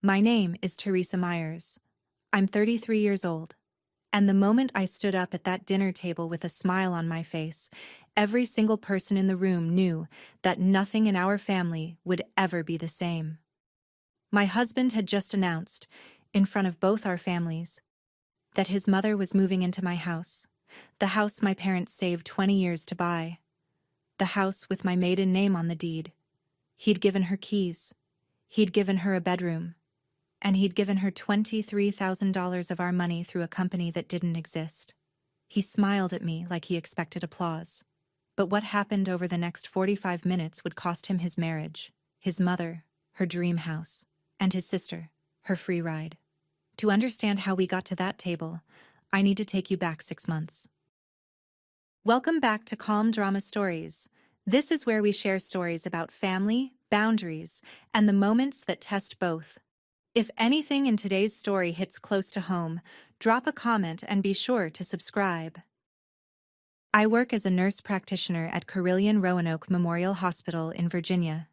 My name is Teresa Myers. I'm 33 years old. And the moment I stood up at that dinner table with a smile on my face, every single person in the room knew that nothing in our family would ever be the same. My husband had just announced, in front of both our families, that his mother was moving into my house, the house my parents saved 20 years to buy, the house with my maiden name on the deed. He'd given her keys. He'd given her a bedroom. And he'd given her $23,000 of our money through a company that didn't exist. He smiled at me like he expected applause. But what happened over the next 45 minutes would cost him his marriage, his mother, her dream house, and his sister, her free ride. To understand how we got to that table, I need to take you back 6 months. Welcome back to Calm Drama Stories. This is where we share stories about family, boundaries, and the moments that test both. If anything in today's story hits close to home, drop a comment and be sure to subscribe. I work as a nurse practitioner at Carilion Roanoke Memorial Hospital in Virginia.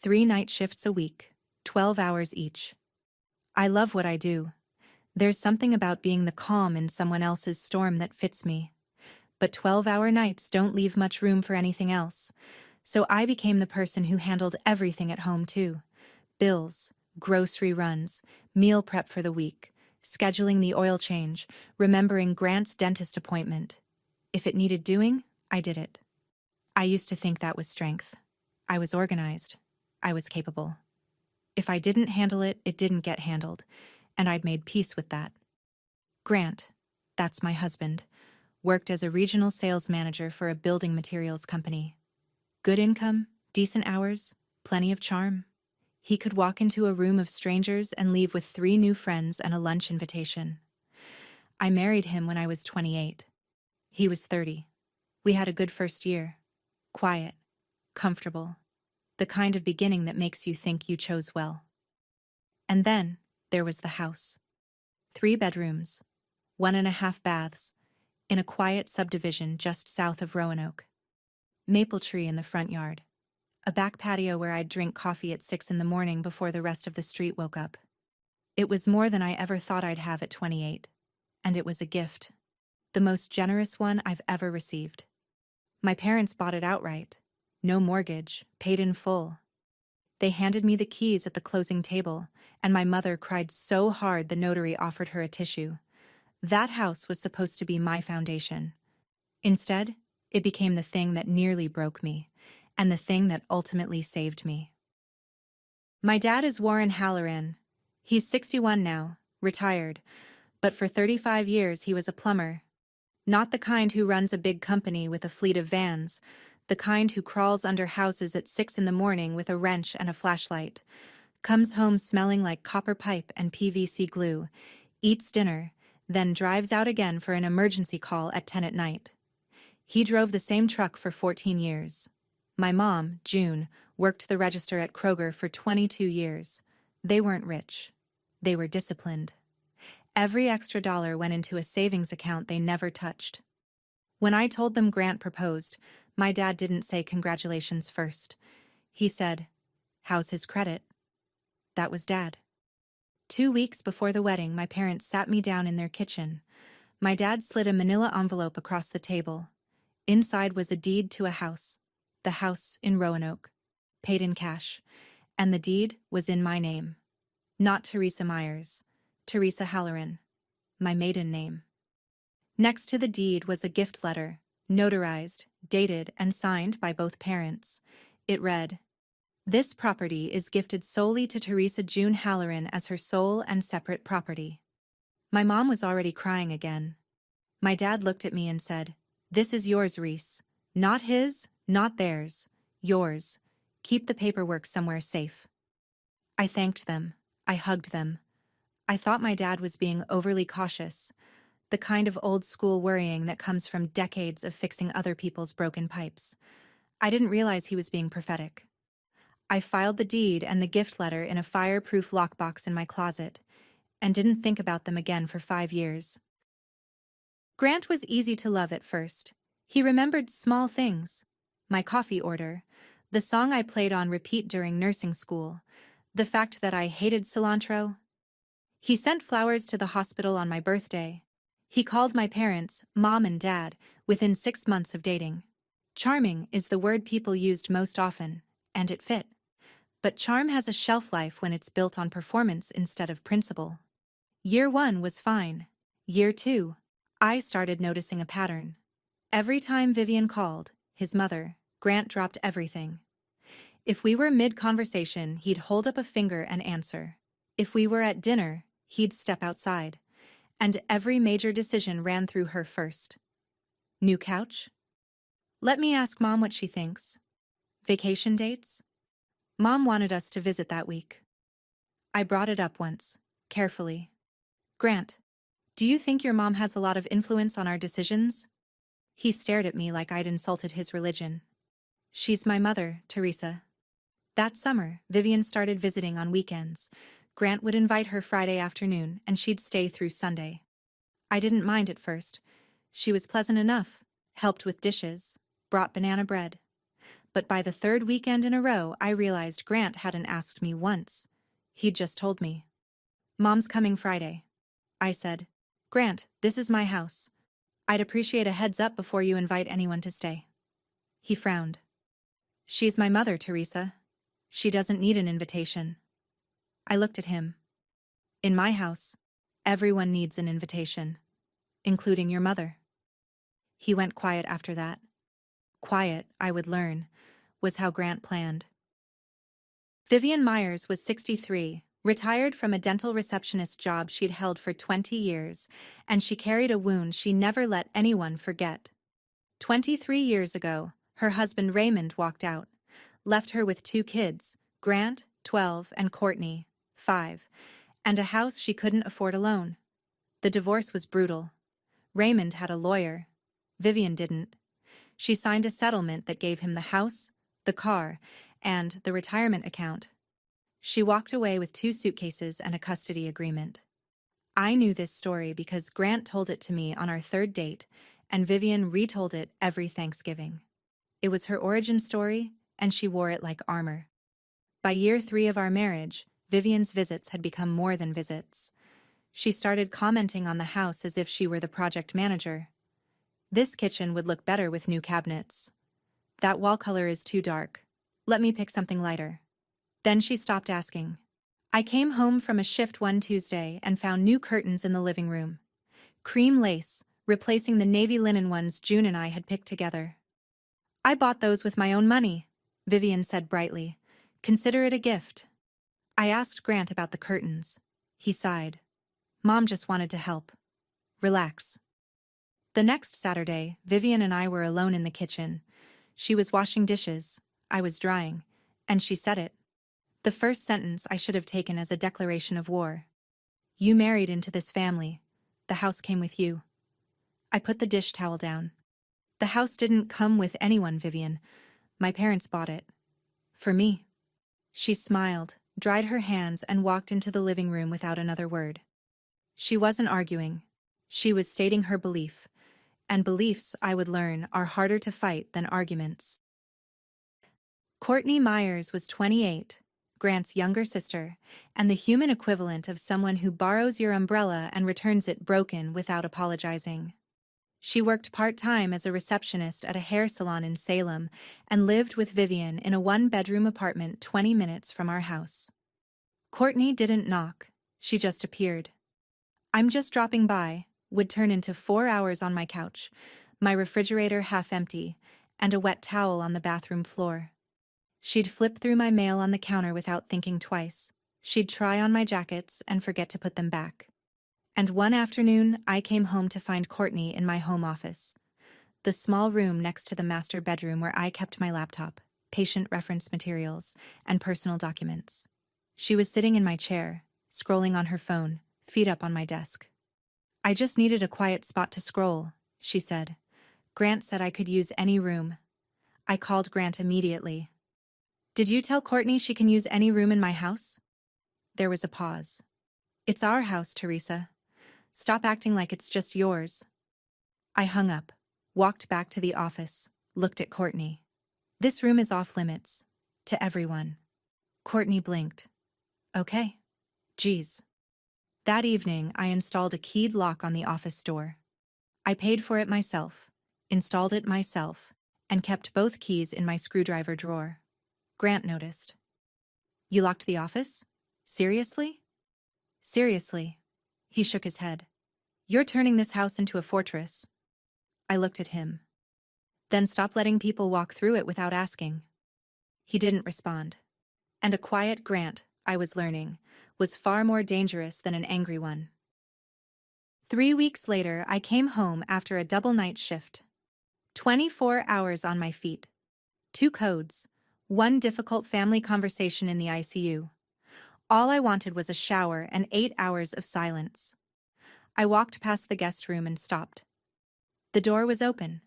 3 night shifts a week, 12 hours each. I love what I do. There's something about being the calm in someone else's storm that fits me. But 12-hour nights don't leave much room for anything else. So I became the person who handled everything at home too. Bills, grocery runs, meal prep for the week, scheduling the oil change, remembering Grant's dentist appointment. If it needed doing, I did it. I used to think that was strength. I was organized. I was capable. If I didn't handle it, it didn't get handled, and I'd made peace with that. Grant, that's my husband, worked as a regional sales manager for a building materials company. Good income, decent hours, plenty of charm. He could walk into a room of strangers and leave with 3 new friends and a lunch invitation. I married him when I was 28. He was 30. We had a good first year. Quiet, comfortable, the kind of beginning that makes you think you chose well. And then there was the house. 3 bedrooms, 1.5 baths, in a quiet subdivision just south of Roanoke. Maple tree in the front yard. A back patio where I'd drink coffee at 6 in the morning before the rest of the street woke up. It was more than I ever thought I'd have at 28. And it was a gift. The most generous one I've ever received. My parents bought it outright. No mortgage, paid in full. They handed me the keys at the closing table, and my mother cried so hard the notary offered her a tissue. That house was supposed to be my foundation. Instead, it became the thing that nearly broke me, and the thing that ultimately saved me. My dad is Warren Halloran. He's 61 now, retired, but for 35 years he was a plumber. Not the kind who runs a big company with a fleet of vans, the kind who crawls under houses at 6 in the morning with a wrench and a flashlight, comes home smelling like copper pipe and PVC glue, eats dinner, then drives out again for an emergency call at 10 at night. He drove the same truck for 14 years. My mom, June, worked the register at Kroger for 22 years. They weren't rich. They were disciplined. Every extra dollar went into a savings account they never touched. When I told them Grant proposed, my dad didn't say congratulations first. He said, "How's his credit?" That was Dad. 2 weeks before the wedding, my parents sat me down in their kitchen. My dad slid a manila envelope across the table. Inside was a deed to a house, the house in Roanoke, paid in cash, and the deed was in my name. Not Teresa Myers, Teresa Halloran, my maiden name. Next to the deed was a gift letter, notarized, dated, and signed by both parents. It read, "This property is gifted solely to Teresa June Halloran as her sole and separate property." My mom was already crying again. My dad looked at me and said, "This is yours, Reese. Not his, not theirs. Yours. Keep the paperwork somewhere safe." I thanked them. I hugged them. I thought my dad was being overly cautious, the kind of old-school worrying that comes from decades of fixing other people's broken pipes. I didn't realize he was being prophetic. I filed the deed and the gift letter in a fireproof lockbox in my closet, and didn't think about them again for 5 years. Grant was easy to love at first. He remembered small things. My coffee order, the song I played on repeat during nursing school, The fact that I hated cilantro? He sent flowers to the hospital on my birthday. He called my parents, mom and dad, within 6 months of dating. Charming is the word people used most often, and it fit. But charm has a shelf life when it's built on performance instead of principle. Year 1 was fine. Year 2, I started noticing a pattern. Every time Vivian called, his mother, Grant dropped everything. If we were mid-conversation, he'd hold up a finger and answer. If we were at dinner, he'd step outside. And every major decision ran through her first. New couch? Let me ask Mom what she thinks. Vacation dates? Mom wanted us to visit that week. I brought it up once, carefully. Grant, do you think your mom has a lot of influence on our decisions? He stared at me like I'd insulted his religion. She's my mother, Teresa. That summer, Vivian started visiting on weekends. Grant would invite her Friday afternoon, and she'd stay through Sunday. I didn't mind at first. She was pleasant enough, helped with dishes, brought banana bread. But by the third weekend in a row, I realized Grant hadn't asked me once. He'd just told me. Mom's coming Friday. I said, Grant, this is my house. I'd appreciate a heads up before you invite anyone to stay. He frowned. She's my mother, Teresa. She doesn't need an invitation. I looked at him. In my house, everyone needs an invitation, including your mother. He went quiet after that. Quiet, I would learn, was how Grant planned. Vivian Myers was 63, retired from a dental receptionist job she'd held for 20 years, and she carried a wound she never let anyone forget. 23 years ago, her husband Raymond walked out, left her with 2 kids, Grant, 12, and Courtney, 5, and a house she couldn't afford alone. The divorce was brutal. Raymond had a lawyer. Vivian didn't. She signed a settlement that gave him the house, the car, and the retirement account. She walked away with 2 suitcases and a custody agreement. I knew this story because Grant told it to me on our 3rd date, and Vivian retold it every Thanksgiving. It was her origin story, and she wore it like armor. By year 3 of our marriage, Vivian's visits had become more than visits. She started commenting on the house as if she were the project manager. This kitchen would look better with new cabinets. That wall color is too dark. Let me pick something lighter. Then she stopped asking. I came home from a shift one Tuesday and found new curtains in the living room. Cream lace, replacing the navy linen ones June and I had picked together. I bought those with my own money, Vivian said brightly. Consider it a gift. I asked Grant about the curtains. He sighed. Mom just wanted to help. Relax. The next Saturday, Vivian and I were alone in the kitchen. She was washing dishes, I was drying, and she said it. The first sentence I should have taken as a declaration of war. You married into this family. The house came with you. I put the dish towel down. The house didn't come with anyone, Vivian. My parents bought it. For me. She smiled, dried her hands, and walked into the living room without another word. She wasn't arguing. She was stating her belief. And beliefs, I would learn, are harder to fight than arguments. Courtney Myers was 28, Grant's younger sister, and the human equivalent of someone who borrows your umbrella and returns it broken without apologizing. She worked part-time as a receptionist at a hair salon in Salem and lived with Vivian in a 1-bedroom apartment 20 minutes from our house. Courtney didn't knock. She just appeared. I'm just dropping by, would turn into 4 hours on my couch, my refrigerator half empty, and a wet towel on the bathroom floor. She'd flip through my mail on the counter without thinking twice. She'd try on my jackets and forget to put them back. And one afternoon, I came home to find Courtney in my home office, the small room next to the master bedroom where I kept my laptop, patient reference materials, and personal documents. She was sitting in my chair, scrolling on her phone, feet up on my desk. I just needed a quiet spot to scroll, she said. Grant said I could use any room. I called Grant immediately. Did you tell Courtney she can use any room in my house? There was a pause. It's our house, Teresa. Stop acting like it's just yours. I hung up, walked back to the office, looked at Courtney. This room is off limits. To everyone. Courtney blinked. Okay. Geez. That evening, I installed a keyed lock on the office door. I paid for it myself, installed it myself, and kept both keys in my screwdriver drawer. Grant noticed. You locked the office? Seriously? Seriously. He shook his head. You're turning this house into a fortress. I looked at him. Then stop letting people walk through it without asking. He didn't respond. And a quiet Grant, I was learning, was far more dangerous than an angry one. 3 weeks later, I came home after a double night shift. 24 hours on my feet. 2 codes. 1 difficult family conversation in the ICU. All I wanted was a shower and 8 hours of silence. I walked past the guest room and stopped. The door was open.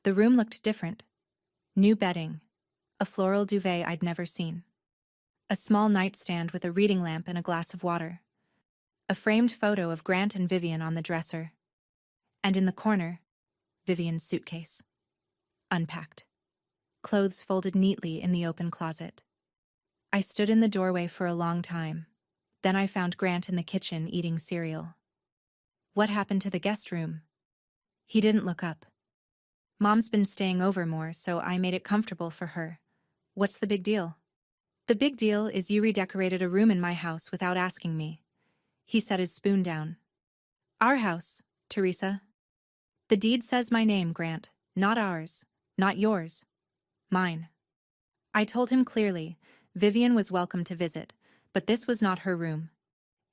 The room looked different. New bedding. A floral duvet I'd never seen. A small nightstand with a reading lamp and a glass of water. A framed photo of Grant and Vivian on the dresser. And in the corner, Vivian's suitcase. Unpacked. Clothes folded neatly in the open closet. I stood in the doorway for a long time. Then I found Grant in the kitchen eating cereal. What happened to the guest room? He didn't look up. Mom's been staying over more, so I made it comfortable for her. What's the big deal? The big deal is you redecorated a room in my house without asking me. He set his spoon down. Our house, Teresa. The deed says my name, Grant. Not ours. Not yours. Mine. I told him clearly, Vivian was welcome to visit, but this was not her room.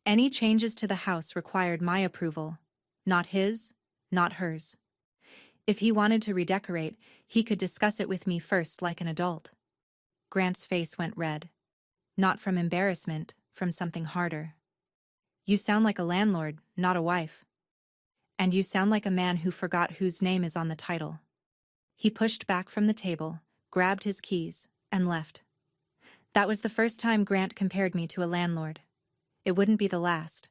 Any changes to the house required my approval. Not his, not hers. If he wanted to redecorate, he could discuss it with me first like an adult. Grant's face went red. Not from embarrassment, from something harder. You sound like a landlord, not a wife. And you sound like a man who forgot whose name is on the title. He pushed back from the table, grabbed his keys, and left. That was the first time Grant compared me to a landlord. It wouldn't be the last.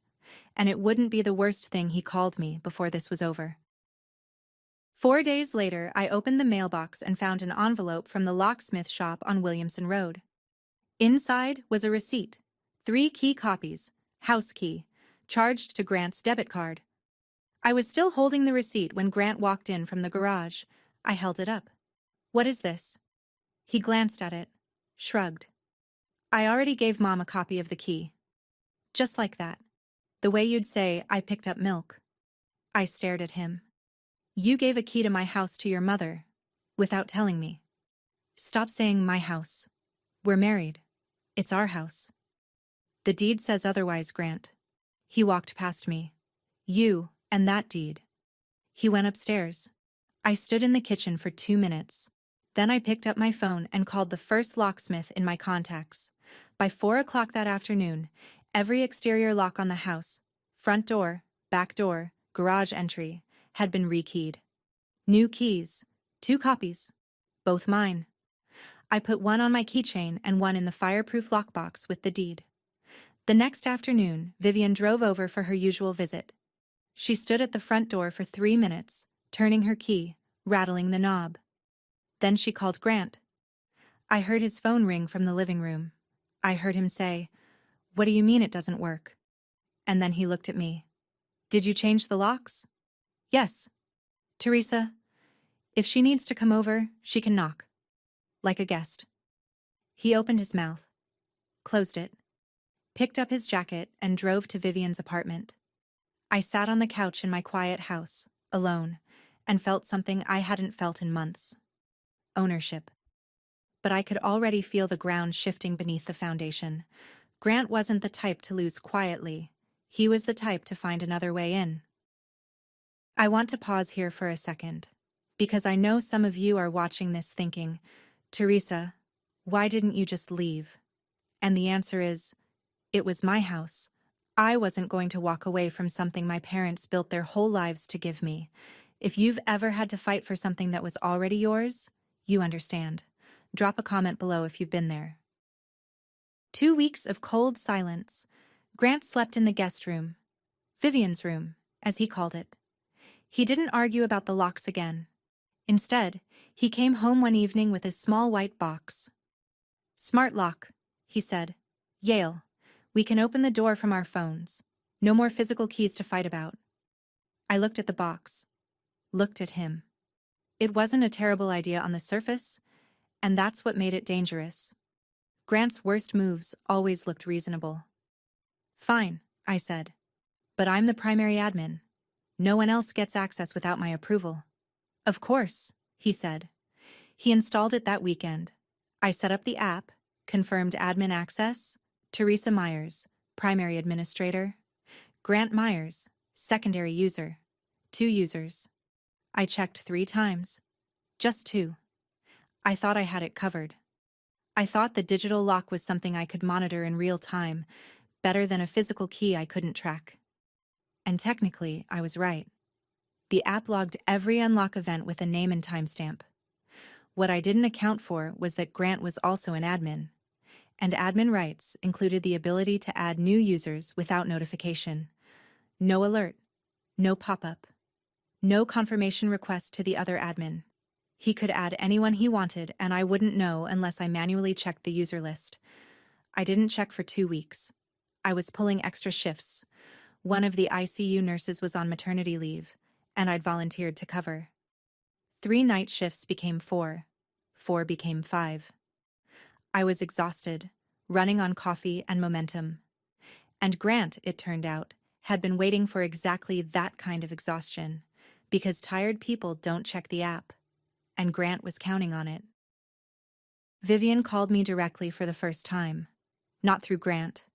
And it wouldn't be the worst thing he called me before this was over. 4 days later, I opened the mailbox and found an envelope from the locksmith shop on Williamson Road. Inside was a receipt, 3 key copies, house key, charged to Grant's debit card. I was still holding the receipt when Grant walked in from the garage. I held it up. What is this? He glanced at it, shrugged. I already gave Mom a copy of the key. Just like that. The way you'd say, I picked up milk. I stared at him. You gave a key to my house to your mother, without telling me. Stop saying my house. We're married. It's our house. The deed says otherwise, Grant. He walked past me. You and that deed. He went upstairs. I stood in the kitchen for 2 minutes. Then I picked up my phone and called the first locksmith in my contacts. By 4 o'clock that afternoon, every exterior lock on the house, front door, back door, garage entry, had been rekeyed. New keys, 2 copies, both mine. I put one on my keychain and one in the fireproof lockbox with the deed. The next afternoon, Vivian drove over for her usual visit. She stood at the front door for 3 minutes, turning her key, rattling the knob. Then she called Grant. I heard his phone ring from the living room. I heard him say, "What do you mean it doesn't work?" And then he looked at me. "Did you change the locks?" "Yes." "Teresa, if she needs to come over, she can knock. Like a guest." He opened his mouth, closed it, picked up his jacket, and drove to Vivian's apartment. I sat on the couch in my quiet house, alone, and felt something I hadn't felt in months. Ownership. But I could already feel the ground shifting beneath the foundation. Grant wasn't the type to lose quietly. He was the type to find another way in. I want to pause here for a second, because I know some of you are watching this thinking, Teresa, why didn't you just leave? And the answer is, it was my house. I wasn't going to walk away from something my parents built their whole lives to give me. If you've ever had to fight for something that was already yours, you understand. Drop a comment below if you've been there. 2 weeks of cold silence. Grant slept in the guest room. Vivian's room, as he called it. He didn't argue about the locks again. Instead, he came home one evening with his small white box. "Smart lock," he said. "Yale. We can open the door from our phones. No more physical keys to fight about. I looked at the box. Looked at him. It wasn't a terrible idea on the surface, and that's what made it dangerous. Grant's worst moves always looked reasonable. Fine, I said. But I'm the primary admin. No one else gets access without my approval. Of course, he said. He installed it that weekend. I set up the app, confirmed admin access, Teresa Myers, primary administrator, Grant Myers, secondary user, 2 users. I checked 3 times. Just 2. I thought I had it covered. I thought the digital lock was something I could monitor in real time, better than a physical key I couldn't track. And technically, I was right. The app logged every unlock event with a name and timestamp. What I didn't account for was that Grant was also an admin. And admin rights included the ability to add new users without notification. No alert. No pop-up. No confirmation request to the other admin. He could add anyone he wanted, and I wouldn't know unless I manually checked the user list. I didn't check for 2 weeks. I was pulling extra shifts. One of the ICU nurses was on maternity leave, and I'd volunteered to cover. 3 night shifts became 4. 4 became 5. I was exhausted, running on coffee and momentum. And Grant, it turned out, had been waiting for exactly that kind of exhaustion, because tired people don't check the app, and Grant was counting on it. Vivian called me directly for the first time, not through Grant.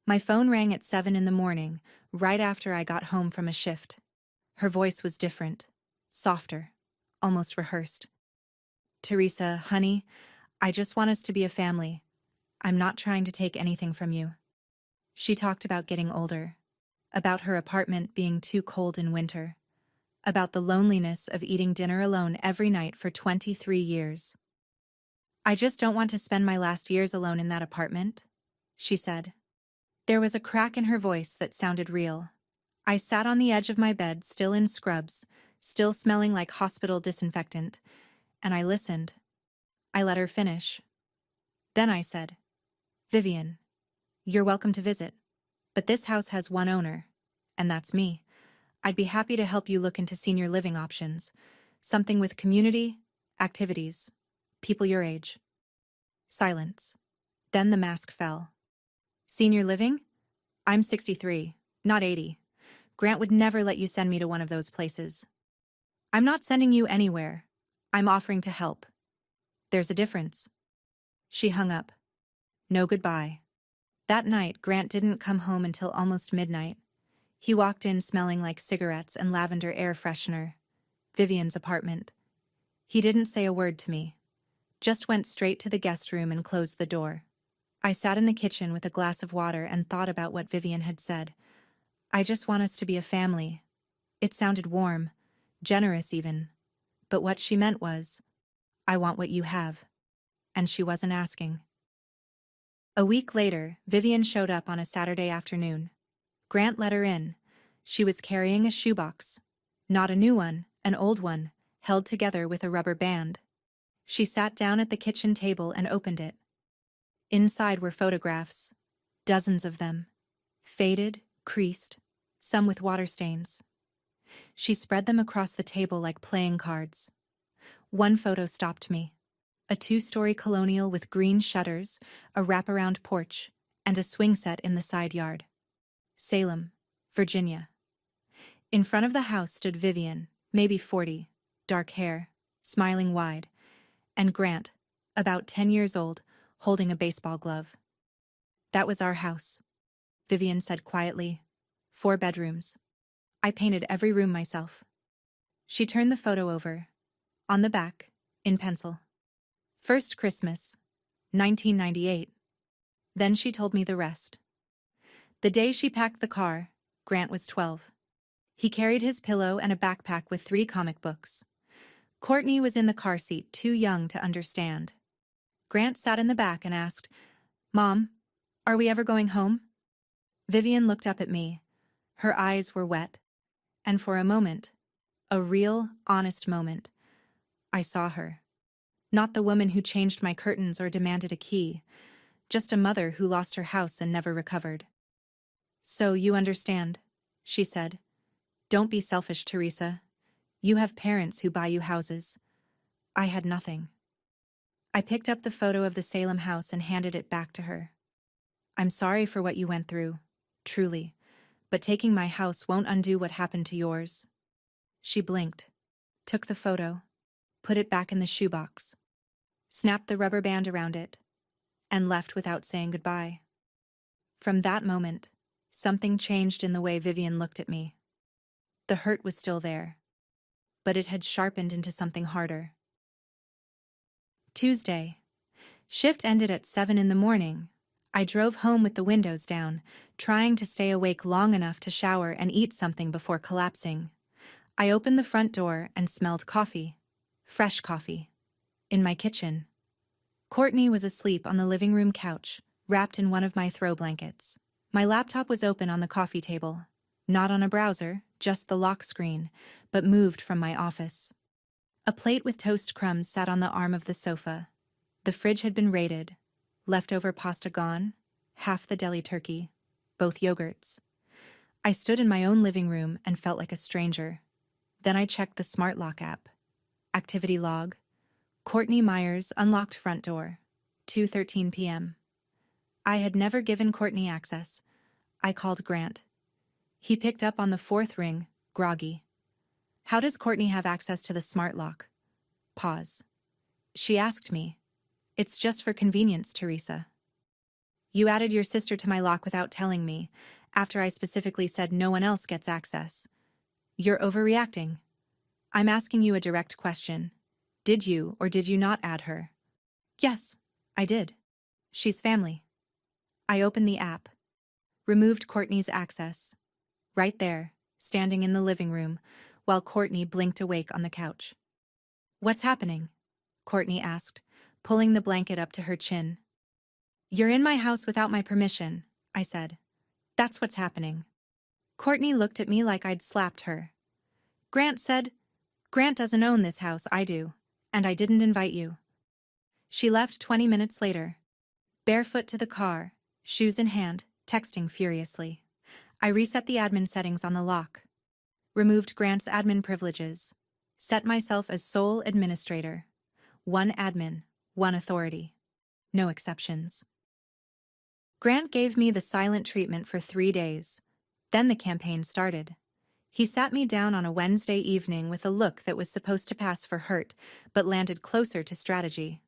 My phone rang at 7 in the morning, right after I got home from a shift. Her voice was different, softer, almost rehearsed. Teresa, honey, I just want us to be a family. I'm not trying to take anything from you. She talked about getting older, about her apartment being too cold in winter, about the loneliness of eating dinner alone every night for 23 years. I just don't want to spend my last years alone in that apartment, she said. There was a crack in her voice that sounded real. I sat on the edge of my bed, still in scrubs, still smelling like hospital disinfectant, and I listened. I let her finish. Then I said, Vivian, you're welcome to visit, but this house has one owner, and that's me. I'd be happy to help you look into senior living options, something with community, activities, people your age. Silence. Then the mask fell. Senior living? I'm 63, not 80. Grant would never let you send me to one of those places. I'm not sending you anywhere. I'm offering to help. There's a difference. She hung up. No goodbye. That night, Grant didn't come home until almost midnight. He walked in smelling like cigarettes and lavender air freshener. Vivian's apartment. He didn't say a word to me. Just went straight to the guest room and closed the door. I sat in the kitchen with a glass of water and thought about what Vivian had said. I just want us to be a family. It sounded warm, generous even. But what she meant was, I want what you have. And she wasn't asking. A week later, Vivian showed up on a Saturday afternoon. Grant let her in. She was carrying a shoebox. Not a new one, an old one, held together with a rubber band. She sat down at the kitchen table and opened it. Inside were photographs, dozens of them, faded, creased, some with water stains. She spread them across the table like playing cards. One photo stopped me. A 2-story colonial with green shutters, a wraparound porch, and a swing set in the side yard. Salem, Virginia. In front of the house stood Vivian, maybe 40, dark hair, smiling wide, and Grant, about 10 years old, holding a baseball glove. That was our house, Vivian said quietly. 4 bedrooms. I painted every room myself. She turned the photo over. On the back, in pencil. First Christmas, 1998. Then she told me the rest. The day she packed the car, Grant was 12. He carried his pillow and a backpack with 3 comic books. Courtney was in the car seat, too young to understand. Grant sat in the back and asked, Mom, are we ever going home? Vivian looked up at me. Her eyes were wet. And for a moment, a real, honest moment, I saw her. Not the woman who changed my curtains or demanded a key. just a mother who lost her house and never recovered. So you understand, she said. Don't be selfish, Teresa. You have parents who buy you houses. I had nothing. I picked up the photo of the Salem house and handed it back to her. I'm sorry for what you went through, truly, but taking my house won't undo what happened to yours. She blinked, took the photo, put it back in the shoebox, snapped the rubber band around it, and left without saying goodbye. From that moment, something changed in the way Vivian looked at me. The hurt was still there, but it had sharpened into something harder. Tuesday. Shift ended at 7 in the morning. I drove home with the windows down, trying to stay awake long enough to shower and eat something before collapsing. I opened the front door and smelled coffee. Fresh coffee. In my kitchen. Courtney was asleep on the living room couch, wrapped in one of my throw blankets. My laptop was open on the coffee table. Not on a browser, just the lock screen, but moved from my office. A plate with toast crumbs sat on the arm of the sofa. The fridge had been raided. Leftover pasta gone, half the deli turkey, both yogurts. I stood in my own living room and felt like a stranger. Then I checked the smart lock app. Activity log. Courtney Myers unlocked front door. 2:13 p.m. I had never given Courtney access. I called Grant. He picked up on the fourth ring, groggy. How does Courtney have access to the smart lock? Pause. She asked me. It's just for convenience, Teresa. You added your sister to my lock without telling me, after I specifically said no one else gets access. You're overreacting. I'm asking you a direct question. Did you or did you not add her? Yes, I did. She's family. I opened the app. Removed Courtney's access. Right there, standing in the living room, while Courtney blinked awake on the couch. What's happening? Courtney asked, pulling the blanket up to her chin. You're in my house without my permission, I said. That's what's happening. Courtney looked at me like I'd slapped her. Grant said, Grant doesn't own this house, I do, and I didn't invite you. She left 20 minutes later. Barefoot to the car, shoes in hand, texting furiously. I reset the admin settings on the lock. Removed Grant's admin privileges. Set myself as sole administrator. One admin, one authority. No exceptions. Grant gave me the silent treatment for 3 days. Then the campaign started. He sat me down on a Wednesday evening with a look that was supposed to pass for hurt, but landed closer to strategy.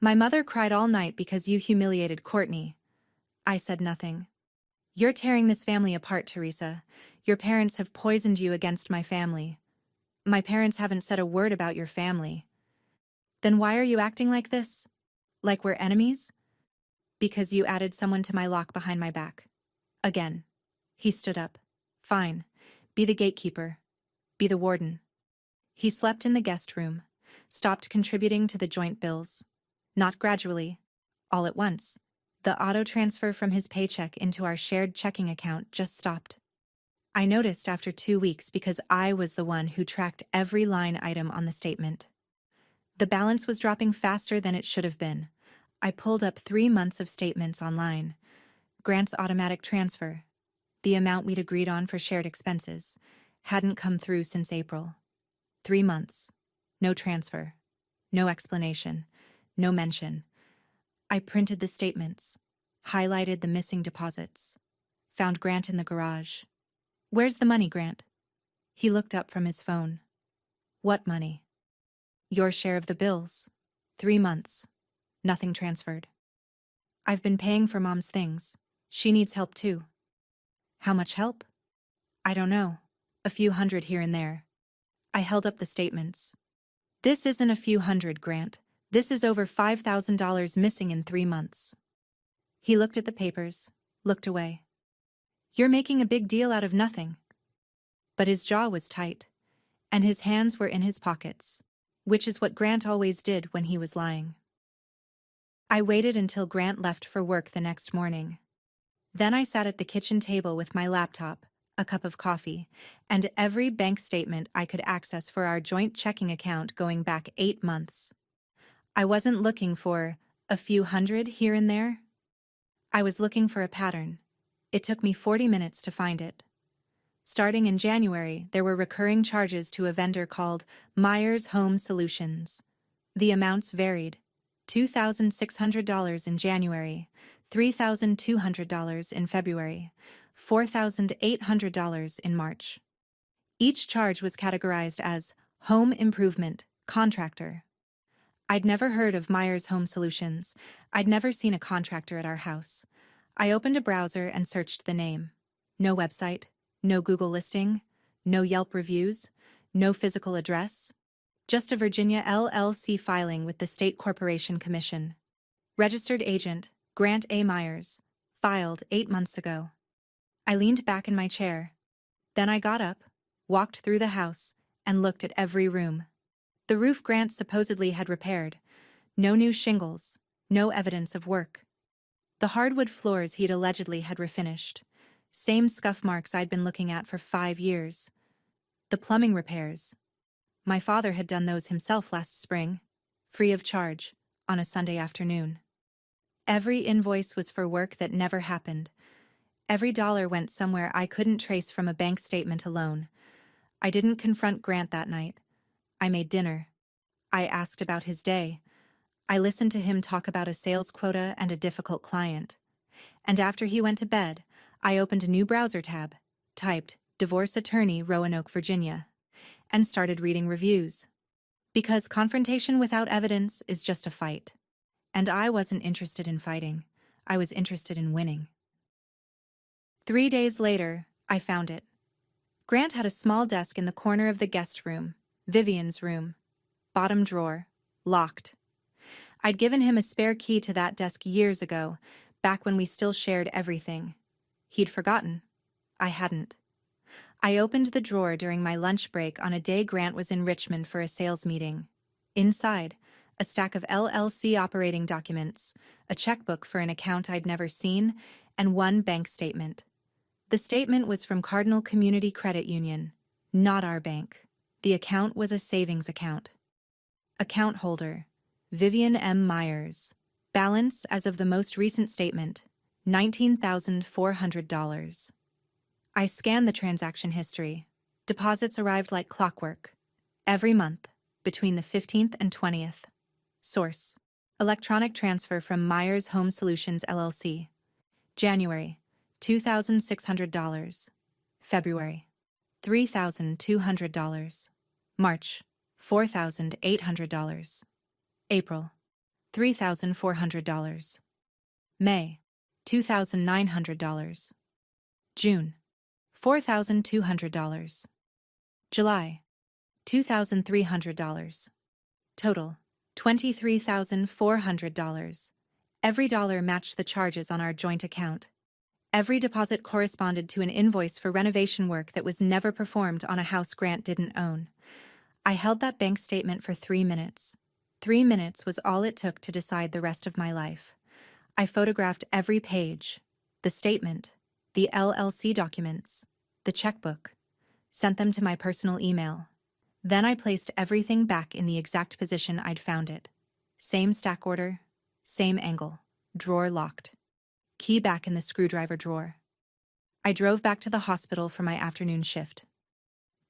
My mother cried all night because you humiliated Courtney. I said nothing. You're tearing this family apart, Teresa. Your parents have poisoned you against my family. My parents haven't said a word about your family. Then why are you acting like this? Like we're enemies? Because you added someone to my lock behind my back. Again. He stood up. Fine. Be the gatekeeper. Be the warden. He slept in the guest room. Stopped contributing to the joint bills. Not gradually. All at once. The auto transfer from his paycheck into our shared checking account just stopped. I noticed after 2 weeks because I was the one who tracked every line item on the statement. The balance was dropping faster than it should have been. I pulled up 3 months of statements online. Grant's automatic transfer, the amount we'd agreed on for shared expenses, hadn't come through since April. 3 months. No transfer. No explanation. No mention. I printed the statements, highlighted the missing deposits, found Grant in the garage. Where's the money, Grant? He looked up from his phone. What money? Your share of the bills. 3 months. Nothing transferred. I've been paying for Mom's things. She needs help too. How much help? I don't know. A few hundred here and there. I held up the statements. This isn't a few hundred, Grant. This is over $5,000 missing in 3 months. He looked at the papers, looked away. You're making a big deal out of nothing. But his jaw was tight, and his hands were in his pockets, which is what Grant always did when he was lying. I waited until Grant left for work the next morning. Then I sat at the kitchen table with my laptop, a cup of coffee, and every bank statement I could access for our joint checking account going back 8 months. I wasn't looking for a few hundred here and there. I was looking for a pattern. It took me 40 minutes to find it. Starting in January, there were recurring charges to a vendor called Myers Home Solutions. The amounts varied: $2,600 in January, $3,200 in February, $4,800 in March. Each charge was categorized as Home Improvement Contractor. I'd never heard of Myers Home Solutions. I'd never seen a contractor at our house. I opened a browser and searched the name. No website, no Google listing, no Yelp reviews, no physical address. Just a Virginia LLC filing with the State Corporation Commission. Registered agent, Grant A. Myers. Filed 8 months ago. I leaned back in my chair. Then I got up, walked through the house, and looked at every room. The roof Grant supposedly had repaired. No new shingles, no evidence of work. The hardwood floors he'd allegedly had refinished. Same scuff marks I'd been looking at for 5 years. The plumbing repairs. My father had done those himself last spring, free of charge, on a Sunday afternoon. Every invoice was for work that never happened. Every dollar went somewhere I couldn't trace from a bank statement alone. I didn't confront Grant that night. I made dinner. I asked about his day. I listened to him talk about a sales quota and a difficult client. And after he went to bed, I opened a new browser tab, typed Divorce Attorney, Roanoke, Virginia, and started reading reviews. Because confrontation without evidence is just a fight. And I wasn't interested in fighting. I was interested in winning. 3 days later, I found it. Grant had a small desk in the corner of the guest room, Vivian's room. Bottom drawer, locked. I'd given him a spare key to that desk years ago, back when we still shared everything. He'd forgotten. I hadn't. I opened the drawer during my lunch break on a day Grant was in Richmond for a sales meeting. Inside, a stack of LLC operating documents, a checkbook for an account I'd never seen, and one bank statement. The statement was from Cardinal Community Credit Union, not our bank. The account was a savings account. Account holder, Vivian M. Myers. Balance as of the most recent statement, $19,400. I scanned the transaction history. Deposits arrived like clockwork. Every month, between the 15th and 20th. Source: electronic transfer from Myers Home Solutions, LLC. January, $2,600. February, $3,200. March, $4,800. April, $3,400. May, $2,900. June, $4,200. July, $2,300. Total, $23,400. Every dollar matched the charges on our joint account. Every deposit corresponded to an invoice for renovation work that was never performed on a house Grant didn't own. I held that bank statement for 3 minutes. 3 minutes was all it took to decide the rest of my life. I photographed every page, the statement, the LLC documents, the checkbook, sent them to my personal email. Then I placed everything back in the exact position I'd found it. Same stack order, same angle, drawer locked. Key back in the screwdriver drawer. I drove back to the hospital for my afternoon shift.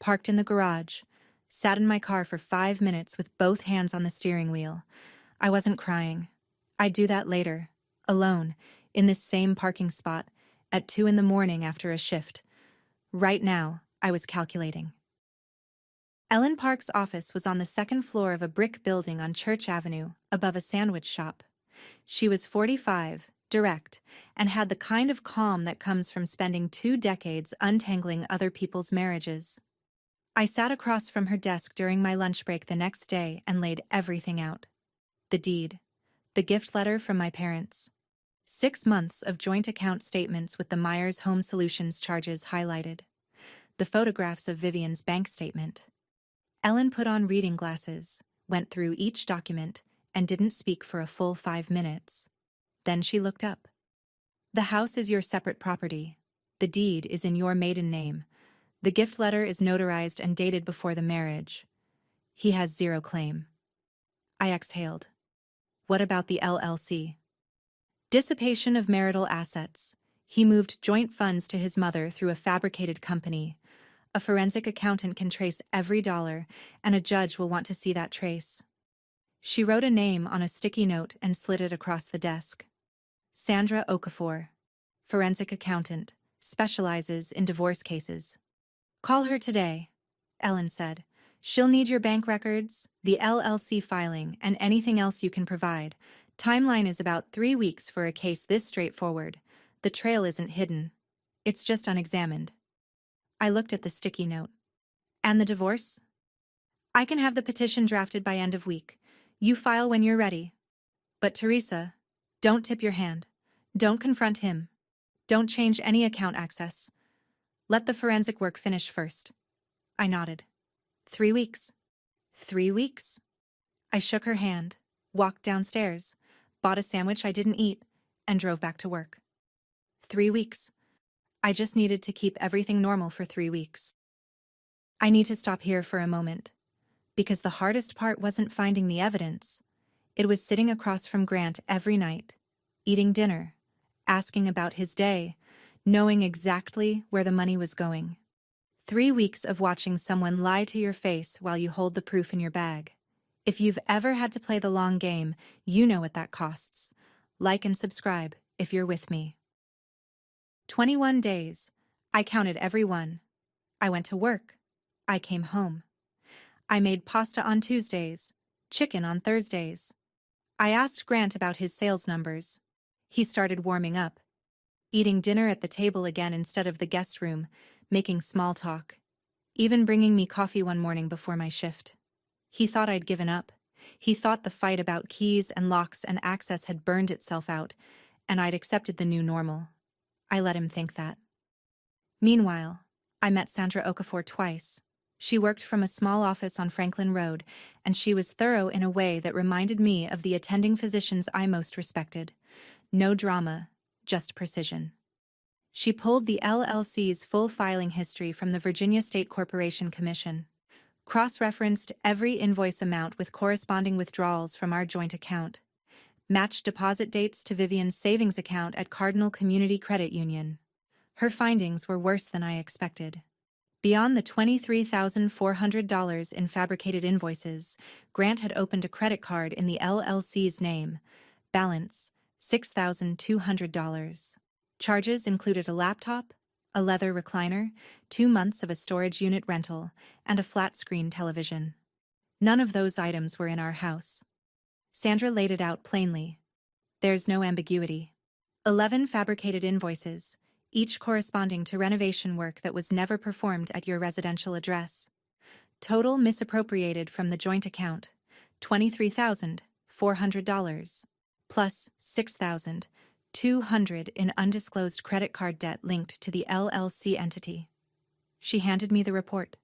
Parked in the garage, sat in my car for 5 minutes with both hands on the steering wheel. I wasn't crying. I'd do that later, alone, in this same parking spot, at 2 in the morning after a shift. Right now, I was calculating. Ellen Park's office was on the second floor of a brick building on Church Avenue, above a sandwich shop. She was 45, direct, and had the kind of calm that comes from spending 2 decades untangling other people's marriages. I sat across from her desk during my lunch break the next day and laid everything out. The deed, the gift letter from my parents, 6 months of joint account statements with the Myers Home Solutions charges highlighted, the photographs of Vivian's bank statement. Ellen put on reading glasses, went through each document, and didn't speak for a full 5 minutes. Then she looked up. The house is your separate property. The deed is in your maiden name. The gift letter is notarized and dated before the marriage. He has 0 claim. I exhaled. What about the LLC? Dissipation of marital assets. He moved joint funds to his mother through a fabricated company. A forensic accountant can trace every dollar, and a judge will want to see that trace. She wrote a name on a sticky note and slid it across the desk. Sandra Okafor, forensic accountant, specializes in divorce cases. Call her today, Ellen said. She'll need your bank records, the LLC filing, and anything else you can provide. Timeline is about 3 weeks for a case this straightforward. The trail isn't hidden. It's just unexamined. I looked at the sticky note. And the divorce? I can have the petition drafted by end of week. You file when you're ready. But Teresa, don't tip your hand. Don't confront him. Don't change any account access. Let the forensic work finish first. I nodded. 3 weeks. 3 weeks. I shook her hand, walked downstairs, bought a sandwich I didn't eat, and drove back to work. 3 weeks. I just needed to keep everything normal for 3 weeks. I need to stop here for a moment, because the hardest part wasn't finding the evidence. It was sitting across from Grant every night, eating dinner, asking about his day, knowing exactly where the money was going. 3 weeks of watching someone lie to your face while you hold the proof in your bag. If you've ever had to play the long game, you know what that costs. Like and subscribe if you're with me. 21 days. I counted every one. I went to work. I came home. I made pasta on Tuesdays, chicken on Thursdays. I asked Grant about his sales numbers. He started warming up, eating dinner at the table again instead of the guest room, making small talk, even bringing me coffee one morning before my shift. He thought I'd given up. He thought the fight about keys and locks and access had burned itself out, and I'd accepted the new normal. I let him think that. Meanwhile, I met Sandra Okafor twice. She worked from a small office on Franklin Road, and she was thorough in a way that reminded me of the attending physicians I most respected. No drama, just precision. She pulled the LLC's full filing history from the Virginia State Corporation Commission, cross-referenced every invoice amount with corresponding withdrawals from our joint account, matched deposit dates to Vivian's savings account at Cardinal Community Credit Union. Her findings were worse than I expected. Beyond the $23,400 in fabricated invoices, Grant had opened a credit card in the LLC's name. Balance, $6,200. Charges included a laptop, a leather recliner, 2 months of a storage unit rental, and a flat-screen television. None of those items were in our house. Sandra laid it out plainly. There's no ambiguity. 11 fabricated invoices, each corresponding to renovation work that was never performed at your residential address. Total misappropriated from the joint account, $23,400, plus $6,200 in undisclosed credit card debt linked to the LLC entity. She handed me the report.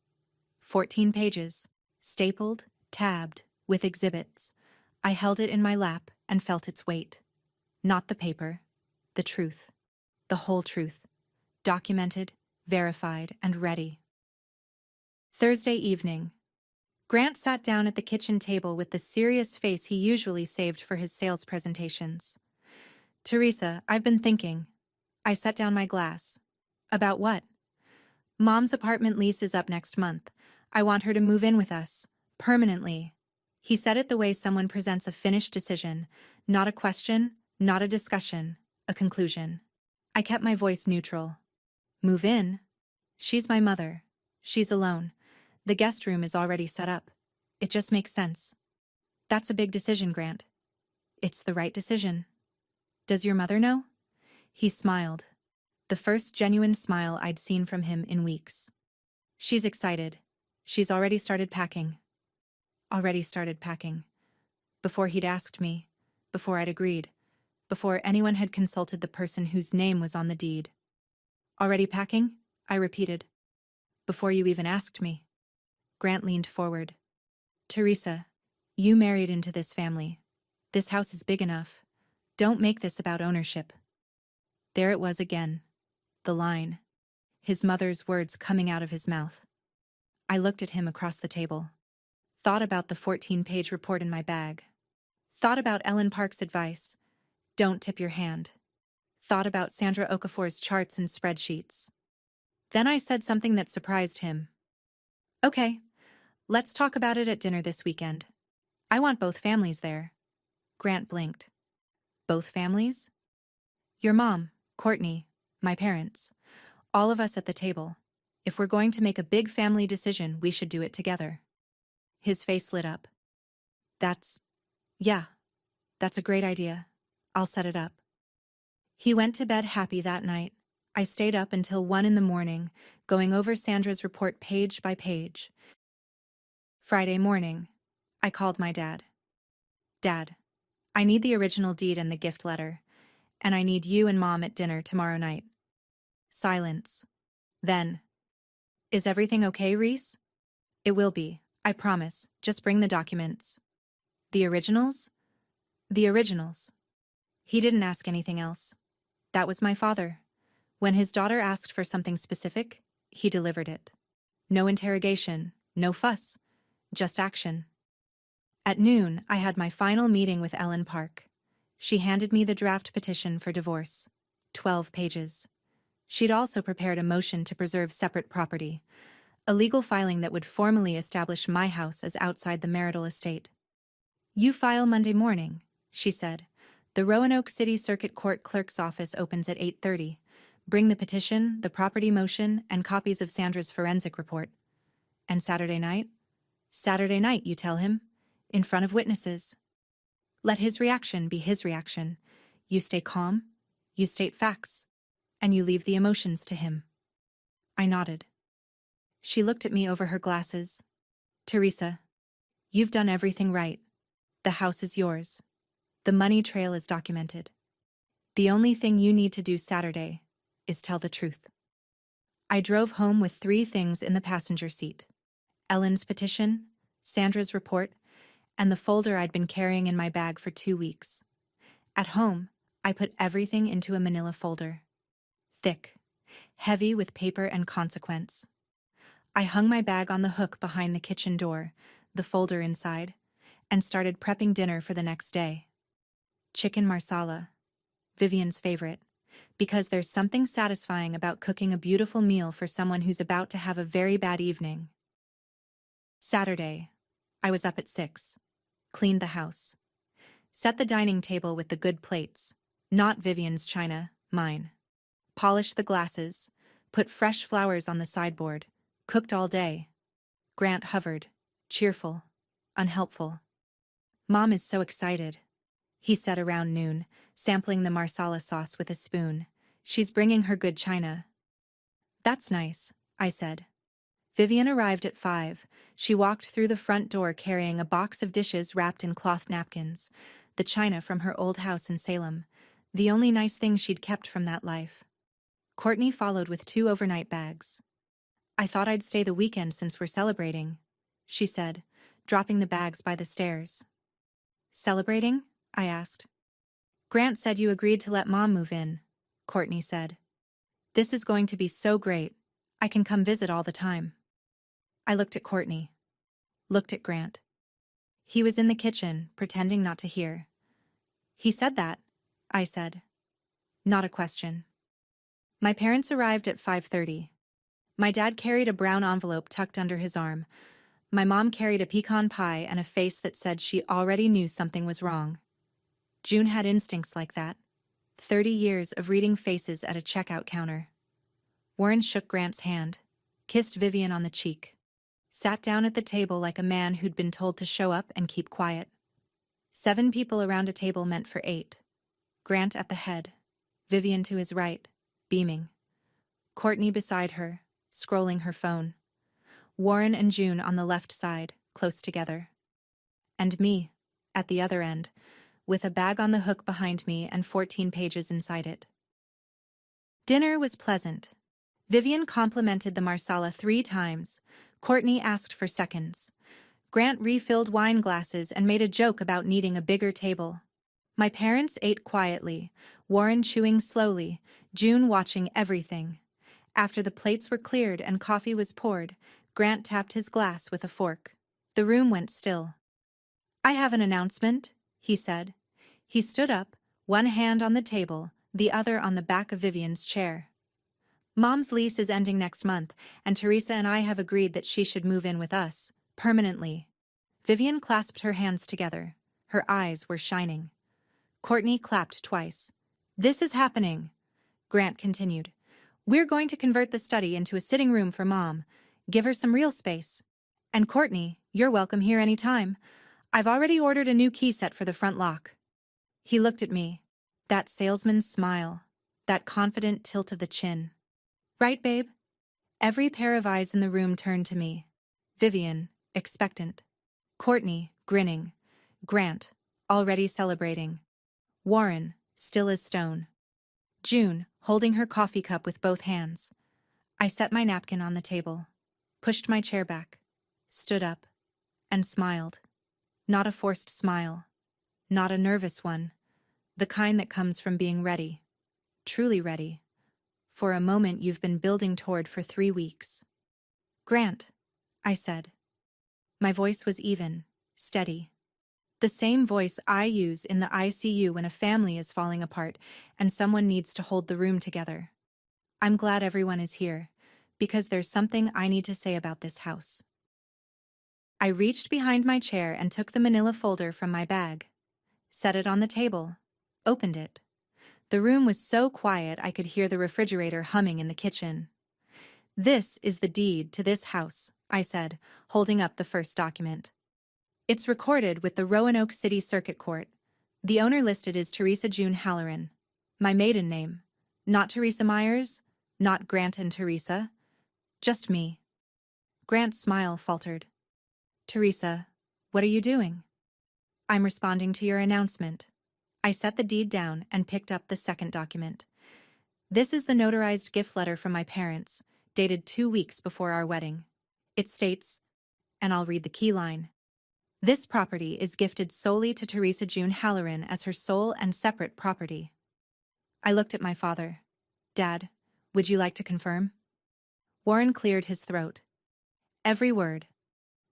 14 pages, stapled, tabbed, with exhibits. I held it in my lap and felt its weight. Not the paper, the truth. The whole truth, documented, verified, and ready. Thursday evening. Grant sat down at the kitchen table with the serious face he usually saved for his sales presentations. Teresa, I've been thinking. I set down my glass. About what? Mom's apartment lease is up next month. I want her to move in with us, permanently. He said it the way someone presents a finished decision, not a question, not a discussion, a conclusion. I kept my voice neutral. Move in? She's my mother. She's alone. The guest room is already set up. It just makes sense. That's a big decision, Grant. It's the right decision. Does your mother know? He smiled. The first genuine smile I'd seen from him in weeks. She's excited. She's already started packing. Before he'd asked me, before I'd agreed, before anyone had consulted the person whose name was on the deed. Already packing? I repeated. Before you even asked me. Grant leaned forward. Teresa, you married into this family. This house is big enough. Don't make this about ownership. There it was again. The line. His mother's words coming out of his mouth. I looked at him across the table. Thought about the 14-page report in my bag. Thought about Ellen Park's advice. Don't tip your hand. Thought about Sandra Okafor's charts and spreadsheets. Then I said something that surprised him. Okay, let's talk about it at dinner this weekend. I want both families there. Grant blinked. Both families? Your mom, Courtney, my parents. All of us at the table. If we're going to make a big family decision, we should do it together. His face lit up. Yeah, that's a great idea. I'll set it up. He went to bed happy that night. I stayed up until 1 in the morning, going over Sandra's report page by page. Friday morning, I called my dad. Dad, I need the original deed and the gift letter, and I need you and Mom at dinner tomorrow night. Silence. Then, is everything okay, Reese? It will be, I promise. Just bring the documents. The originals? The originals. He didn't ask anything else. That was my father. When his daughter asked for something specific, he delivered it. No interrogation, no fuss, just action. At noon, I had my final meeting with Ellen Park. She handed me the draft petition for divorce. 12 pages. She'd also prepared a motion to preserve separate property, a legal filing that would formally establish my house as outside the marital estate. You file Monday morning, she said. The Roanoke City Circuit Court Clerk's office opens at 8:30. Bring the petition, the property motion, and copies of Sandra's forensic report. And Saturday night? Saturday night, you tell him, in front of witnesses. Let his reaction be his reaction. You stay calm, you state facts, and you leave the emotions to him. I nodded. She looked at me over her glasses. Teresa, you've done everything right. The house is yours. The money trail is documented. The only thing you need to do Saturday is tell the truth. I drove home with 3 things in the passenger seat: Ellen's petition, Sandra's report, and the folder I'd been carrying in my bag for 2 weeks. At home, I put everything into a manila folder. Thick, heavy with paper and consequence. I hung my bag on the hook behind the kitchen door, the folder inside, and started prepping dinner for the next day. Chicken marsala, Vivian's favorite, because there's something satisfying about cooking a beautiful meal for someone who's about to have a very bad evening. Saturday, I was up at 6, cleaned the house, set the dining table with the good plates, not Vivian's china, mine, polished the glasses, put fresh flowers on the sideboard, cooked all day. Grant hovered, cheerful, unhelpful. Mom is so excited, he said around noon, sampling the marsala sauce with a spoon. She's bringing her good china. That's nice, I said. Vivian arrived at 5. She walked through the front door carrying a box of dishes wrapped in cloth napkins, the china from her old house in Salem, the only nice thing she'd kept from that life. Courtney followed with 2 overnight bags. I thought I'd stay the weekend since we're celebrating, she said, dropping the bags by the stairs. Celebrating? I asked. Grant said you agreed to let Mom move in, Courtney said. This is going to be so great. I can come visit all the time. I looked at Courtney. Looked at Grant. He was in the kitchen, pretending not to hear. He said that, I said. Not a question. My parents arrived at 5:30. My dad carried a brown envelope tucked under his arm. My mom carried a pecan pie and a face that said she already knew something was wrong. June had instincts like that. 30 years of reading faces at a checkout counter. Warren shook Grant's hand, kissed Vivian on the cheek, sat down at the table like a man who'd been told to show up and keep quiet. 7 people around a table meant for 8. Grant at the head, Vivian to his right, beaming. Courtney beside her, scrolling her phone. Warren and June on the left side, close together. And me, at the other end, with a bag on the hook behind me and 14 pages inside it. Dinner was pleasant. Vivian complimented the marsala 3 times. Courtney asked for seconds. Grant refilled wine glasses and made a joke about needing a bigger table. My parents ate quietly, Warren chewing slowly, June watching everything. After the plates were cleared and coffee was poured, Grant tapped his glass with a fork. The room went still. I have an announcement, he said. He stood up, one hand on the table, the other on the back of Vivian's chair. Mom's lease is ending next month, and Teresa and I have agreed that she should move in with us, permanently. Vivian clasped her hands together. Her eyes were shining. Courtney clapped twice. This is happening, Grant continued. We're going to convert the study into a sitting room for Mom. Give her some real space. And Courtney, you're welcome here any time. I've already ordered a new key set for the front lock. He looked at me. That salesman's smile. That confident tilt of the chin. Right, babe? Every pair of eyes in the room turned to me. Vivian, expectant. Courtney, grinning. Grant, already celebrating. Warren, still as stone. June, holding her coffee cup with both hands. I set my napkin on the table, pushed my chair back, stood up, and smiled. Not a forced smile. Not a nervous one. The kind that comes from being ready. Truly ready. For a moment you've been building toward for 3 weeks. Grant, I said. My voice was even, steady. The same voice I use in the ICU when a family is falling apart and someone needs to hold the room together. I'm glad everyone is here, because there's something I need to say about this house. I reached behind my chair and took the manila folder from my bag. Set it on the table. Opened it. The room was so quiet I could hear the refrigerator humming in the kitchen. This is the deed to this house, I said, holding up the first document. It's recorded with the Roanoke City Circuit Court. The owner listed is Teresa June Halloran. My maiden name. Not Teresa Myers, not Grant and Teresa. Just me. Grant's smile faltered. Teresa, what are you doing? I'm responding to your announcement. I set the deed down and picked up the second document. This is the notarized gift letter from my parents, dated 2 weeks before our wedding. It states, and I'll read the key line. This property is gifted solely to Teresa June Halloran as her sole and separate property. I looked at my father. Dad, would you like to confirm? Warren cleared his throat. Every word.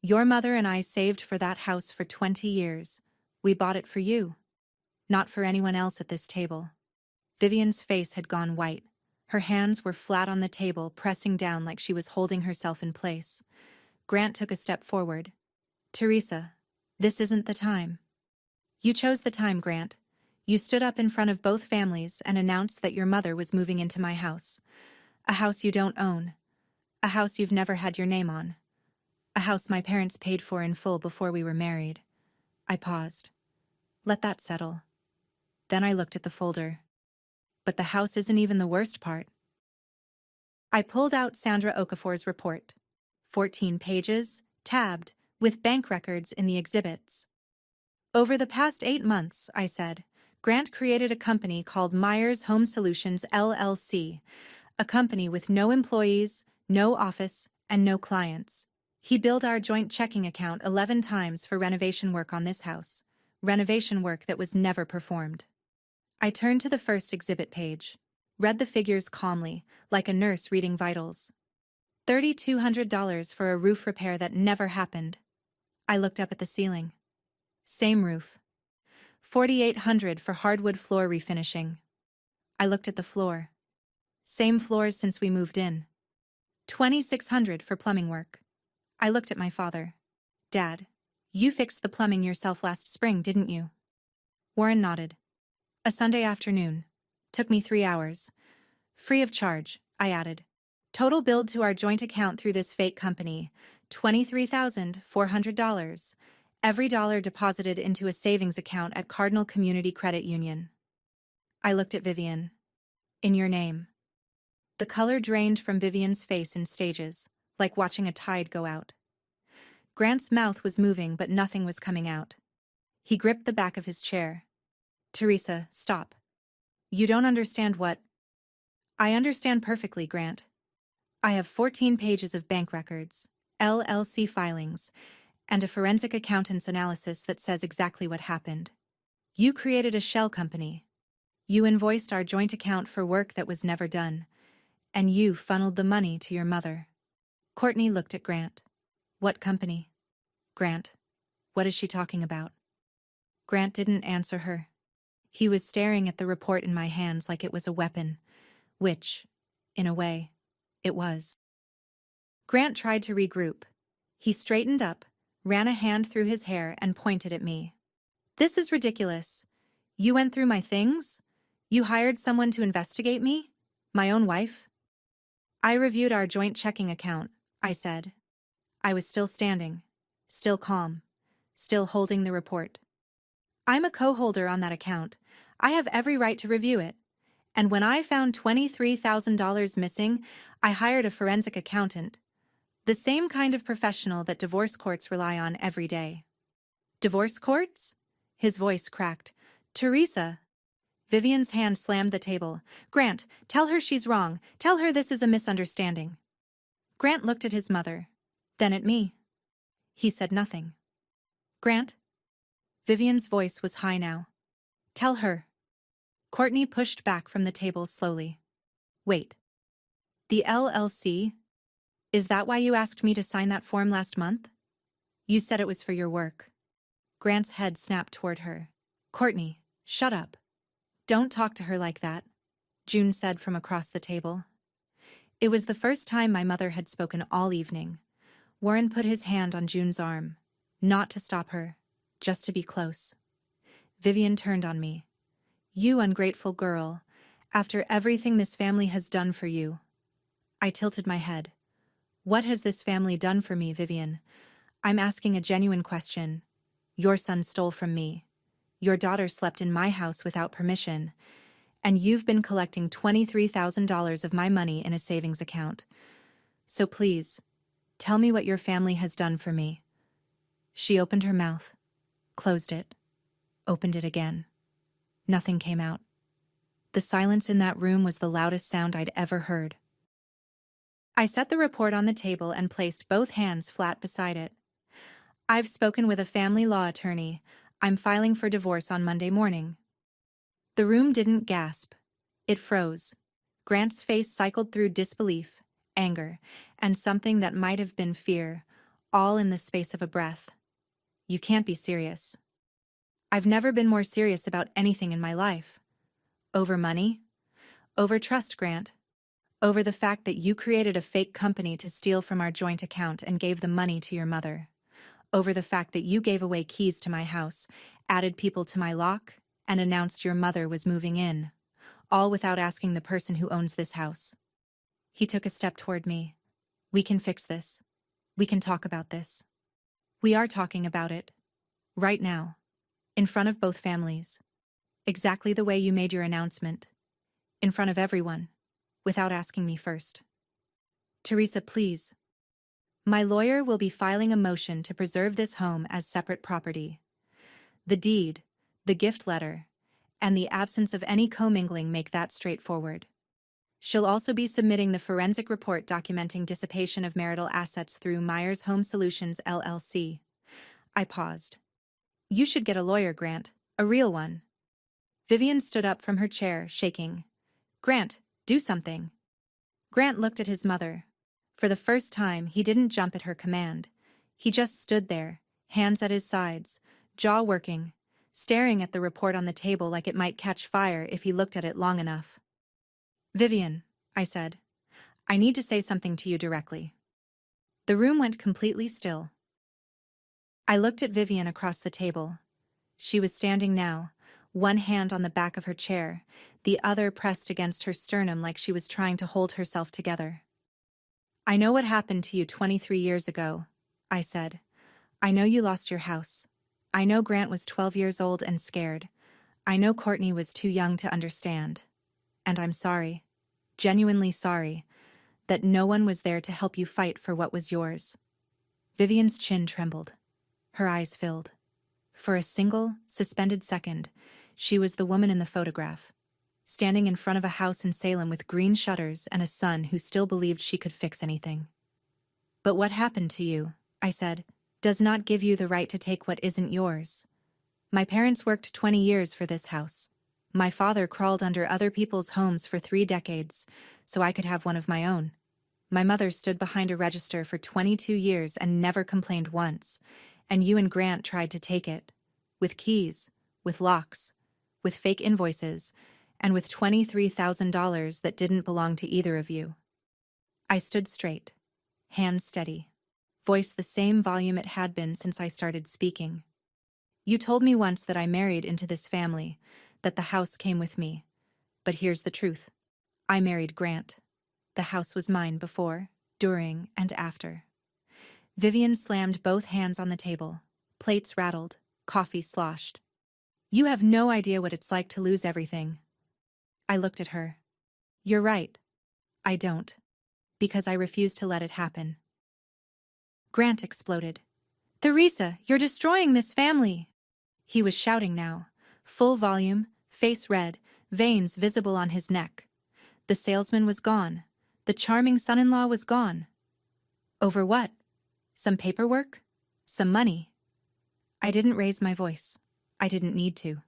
Your mother and I saved for that house for 20 years. We bought it for you. Not for anyone else at this table. Vivian's face had gone white. Her hands were flat on the table, pressing down like she was holding herself in place. Grant took a step forward. Teresa, this isn't the time. You chose the time, Grant. You stood up in front of both families and announced that your mother was moving into my house. A house you don't own. A house you've never had your name on. A house my parents paid for in full before we were married. I paused. Let that settle. Then I looked at the folder. But the house isn't even the worst part. I pulled out Sandra Okafor's report. 14 pages, tabbed, with bank records in the exhibits. Over the past 8 months, I said, Grant created a company called Myers Home Solutions LLC, a company with no employees, no office, and no clients. He billed our joint checking account 11 times for renovation work on this house, renovation work that was never performed. I turned to the first exhibit page, read the figures calmly, like a nurse reading vitals. $3,200 for a roof repair that never happened. I looked up at the ceiling. Same roof. $4,800 for hardwood floor refinishing. I looked at the floor. Same floors since we moved in. $2,600 for plumbing work. I looked at my father. Dad, you fixed the plumbing yourself last spring, didn't you? Warren nodded. A Sunday afternoon. Took me 3 hours. Free of charge, I added. Total billed to our joint account through this fake company, $23,400. Every dollar deposited into a savings account at Cardinal Community Credit Union. I looked at Vivian. In your name. The color drained from Vivian's face in stages, like watching a tide go out. Grant's mouth was moving, but nothing was coming out. He gripped the back of his chair. Teresa, stop. You don't understand what... I understand perfectly, Grant. I have 14 pages of bank records, LLC filings, and a forensic accountant's analysis that says exactly what happened. You created a shell company. You invoiced our joint account for work that was never done, and you funneled the money to your mother. Courtney looked at Grant. What company? Grant, what is she talking about? Grant didn't answer her. He was staring at the report in my hands like it was a weapon, which, in a way, it was. Grant tried to regroup. He straightened up, ran a hand through his hair, and pointed at me. "This is ridiculous. You went through my things? You hired someone to investigate me? My own wife?" "I reviewed our joint checking account," I said. I was still standing, still calm, still holding the report. "I'm a co-holder on that account. I have every right to review it. And when I found $23,000 missing, I hired a forensic accountant. The same kind of professional that divorce courts rely on every day." "Divorce courts?" His voice cracked. "Teresa." Vivian's hand slammed the table. "Grant, tell her she's wrong. Tell her this is a misunderstanding." Grant looked at his mother, then at me. He said nothing. "Grant?" Vivian's voice was high now. "Tell her." Courtney pushed back from the table slowly. "Wait. The LLC? Is that why you asked me to sign that form last month? You said it was for your work." Grant's head snapped toward her. "Courtney, shut up. Don't talk to her like that," June said from across the table. It was the first time my mother had spoken all evening. Warren put his hand on June's arm, not to stop her, just to be close. Vivian turned on me. "You ungrateful girl, after everything this family has done for you." I tilted my head. "What has this family done for me, Vivian? I'm asking a genuine question. Your son stole from me. Your daughter slept in my house without permission. And you've been collecting $23,000 of my money in a savings account. So please, tell me what your family has done for me." She opened her mouth, closed it, opened it again. Nothing came out. The silence in that room was the loudest sound I'd ever heard. I set the report on the table and placed both hands flat beside it. "I've spoken with a family law attorney. I'm filing for divorce on Monday morning." The room didn't gasp. It froze. Grant's face cycled through disbelief, anger, and something that might have been fear, all in the space of a breath. "You can't be serious." "I've never been more serious about anything in my life." "Over money?" "Over trust, Grant. Over the fact that you created a fake company to steal from our joint account and gave the money to your mother. Over the fact that you gave away keys to my house, added people to my lock, and announced your mother was moving in, all without asking the person who owns this house." He took a step toward me. "We can fix this. We can talk about this." We are talking about it. Right now. In front of both families. Exactly the way you made your announcement. In front of everyone. Without asking me first. "Teresa, please. My lawyer will be filing a motion to preserve this home as separate property. The deed, the gift letter, and the absence of any commingling make that straightforward. She'll also be submitting the forensic report documenting dissipation of marital assets through Myers Home Solutions LLC. I paused. "You should get a lawyer, Grant. A real one." Vivian stood up from her chair, shaking. "Grant, do something." Grant looked at his mother. For the first time, he didn't jump at her command. He just stood there, hands at his sides, jaw working, staring at the report on the table like it might catch fire if he looked at it long enough. "Vivian," I said, "I need to say something to you directly." The room went completely still. I looked at Vivian across the table. She was standing now, one hand on the back of her chair, the other pressed against her sternum like she was trying to hold herself together. "I know what happened to you 23 years ago," I said. "I know you lost your house. I know Grant was 12 years old and scared. I know Courtney was too young to understand. And I'm sorry, genuinely sorry, that no one was there to help you fight for what was yours." Vivian's chin trembled. Her eyes filled. For a single, suspended second, she was the woman in the photograph, standing in front of a house in Salem with green shutters and a son who still believed she could fix anything. "But what happened to you," I said, "does not give you the right to take what isn't yours. My parents worked 20 years for this house. My father crawled under other people's homes for 3 decades, so I could have one of my own. My mother stood behind a register for 22 years and never complained once, and you and Grant tried to take it. With keys, with locks, with fake invoices, and with $23,000 that didn't belong to either of you. I stood straight, hands steady, voice the same volume it had been since I started speaking. You told me once that I married into this family, that the house came with me. But here's the truth. I married Grant. The house was mine before, during, and after. Vivian slammed both hands on the table. Plates rattled, coffee sloshed. You have no idea what it's like to lose everything. I looked at her. You're right. I don't. Because I refuse to let it happen. Grant exploded. Theresa, you're destroying this family. He was shouting now, full volume, face red, veins visible on his neck. The salesman was gone. The charming son-in-law was gone. Over what? Some paperwork? Some money? I didn't raise my voice. I didn't need to.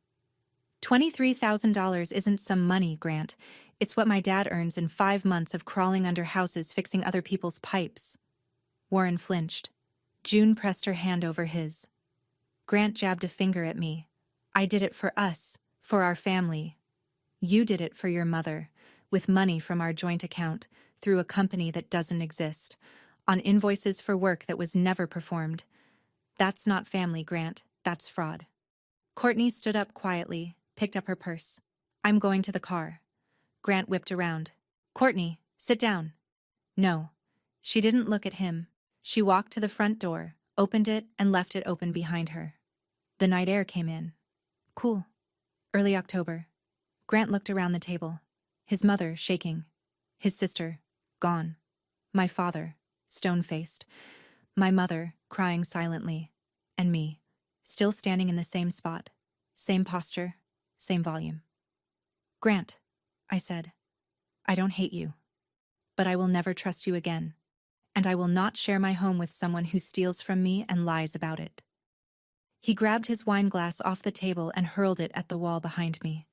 $23,000 isn't some money, Grant. It's what my dad earns in 5 months of crawling under houses fixing other people's pipes. Warren flinched. June pressed her hand over his. Grant jabbed a finger at me. I did it for us, for our family. You did it for your mother, with money from our joint account, through a company that doesn't exist, on invoices for work that was never performed. That's not family, Grant. That's fraud. Courtney stood up quietly, picked up her purse. I'm going to the car. Grant whipped around. Courtney, sit down. No. She didn't look at him. She walked to the front door, opened it, and left it open behind her. The night air came in. Cool. Early October. Grant looked around the table. His mother, shaking. His sister, gone. My father, stone-faced. My mother, crying silently. And me, still standing in the same spot. Same posture, same volume. Grant, I said, I don't hate you. But I will never trust you again. And I will not share my home with someone who steals from me and lies about it. He grabbed his wine glass off the table and hurled it at the wall behind me.